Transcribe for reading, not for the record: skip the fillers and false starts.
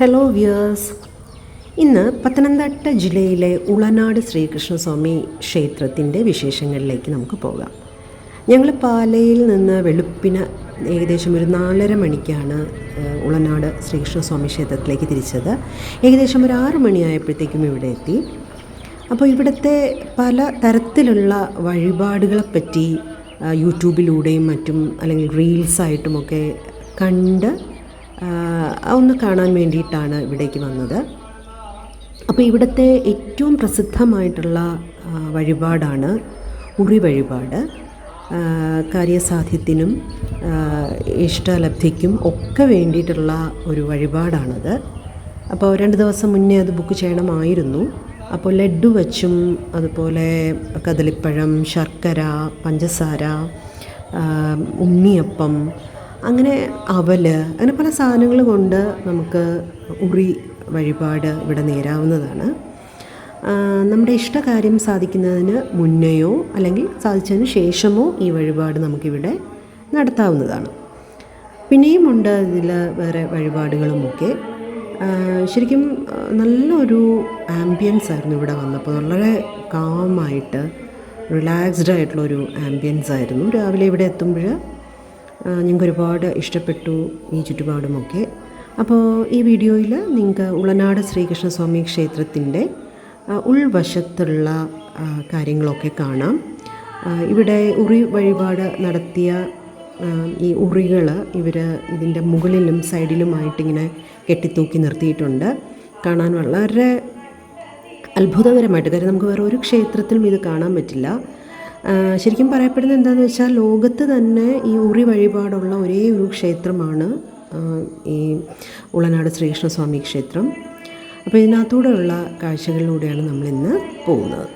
Hello viewers, ഇന്ന് പത്തനംതിട്ട ജില്ലയിലെ ഉളനാട് ശ്രീകൃഷ്ണസ്വാമി ക്ഷേത്രത്തിൻ്റെ വിശേഷങ്ങളിലേക്ക് നമുക്ക് പോകാം. ഞങ്ങൾ പാലയിൽ നിന്ന് വെളുപ്പിന് ഏകദേശം ഒരു 4:30 മണിക്കാണ് ഉളനാട് ശ്രീകൃഷ്ണസ്വാമി ക്ഷേത്രത്തിലേക്ക് തിരിച്ചത്. ഏകദേശം ഒരു 6 മണിയായപ്പോഴത്തേക്കും ഇവിടെ എത്തി. അപ്പോൾ ഇവിടുത്തെ പല തരത്തിലുള്ള വഴിപാടുകളെപ്പറ്റി യൂട്യൂബിലൂടെയും മറ്റും അല്ലെങ്കിൽ റീൽസായിട്ടുമൊക്കെ കണ്ട് ഒന്ന് കാണാൻ വേണ്ടിയിട്ടാണ് ഇവിടേക്ക് വന്നത്. അപ്പോൾ ഇവിടുത്തെ ഏറ്റവും പ്രസിദ്ധമായിട്ടുള്ള വഴിപാടാണ് ഉറി വഴിപാട്. കാര്യസാധ്യത്തിനും ഇഷ്ടലബ്ധിക്കും ഒക്കെ വേണ്ടിയിട്ടുള്ള ഒരു വഴിപാടാണത്. അപ്പോൾ 2 ദിവസം മുന്നേ അത് ബുക്ക് ചെയ്യണമായിരുന്നു. അപ്പോൾ ലഡ്ഡു വച്ചും അതുപോലെ കദളിപ്പഴം, ശർക്കര, പഞ്ചസാര, ഉണ്ണിയപ്പം, അങ്ങനെ അങ്ങനെ പല സാധനങ്ങൾ കൊണ്ട് നമുക്ക് ഉറി വഴിപാട് ഇവിടെ നേരാവുന്നതാണ്. നമ്മുടെ ഇഷ്ടകാര്യം സാധിക്കുന്നതിന് മുന്നെയോ അല്ലെങ്കിൽ സാധിച്ചതിന് ശേഷമോ ഈ വഴിപാട് നമുക്കിവിടെ നടത്താവുന്നതാണ്. പിന്നെയും ഉണ്ട് ഇതിൽ വേറെ വഴിപാടുകളുമൊക്കെ. ശരിക്കും നല്ലൊരു ആംബിയൻസ് ആയിരുന്നു ഇവിടെ വന്നപ്പോൾ. വളരെ കാമായിട്ട് റിലാക്സ്ഡ് ആയിട്ടുള്ളൊരു ആംബിയൻസ് ആയിരുന്നു. രാവിലെ ഇവിടെ എത്തുമ്പോൾ ഞങ്ങൾക്ക് ഒരുപാട് ഇഷ്ടപ്പെട്ടു ഈ ചുറ്റുപാടുമൊക്കെ. അപ്പോൾ ഈ വീഡിയോയിൽ നിങ്ങൾക്ക് ഉളനാട് ശ്രീകൃഷ്ണസ്വാമി ക്ഷേത്രത്തിൻ്റെ ഉൾവശത്തുള്ള കാര്യങ്ങളൊക്കെ കാണാം. ഇവിടെ ഉറി വഴിപാട് നടത്തിയ ഈ ഉറികൾ ഇതിൻ്റെ മുകളിലും സൈഡിലുമായിട്ടിങ്ങനെ കെട്ടിത്തൂക്കി നിർത്തിയിട്ടുണ്ട്. കാണാൻ വളരെ അത്ഭുതകരമായിട്ട്, കാര്യം നമുക്ക് വേറെ ഒരു ക്ഷേത്രത്തിലും ഇത് കാണാൻ പറ്റില്ല. ശരിക്കും പറയപ്പെടുന്നത് എന്താണെന്ന് വെച്ചാൽ ലോകത്ത് തന്നെ ഈ ഉറി വഴിപാടുള്ള ഒരേ ഒരു ക്ഷേത്രമാണ് ഈ ഉളനാട് ശ്രീകൃഷ്ണസ്വാമി ക്ഷേത്രം. അപ്പോൾ ഇതിനകത്തൂടെയുള്ള കാഴ്ചകളിലൂടെയാണ് നമ്മളിന്ന് പോകുന്നത്.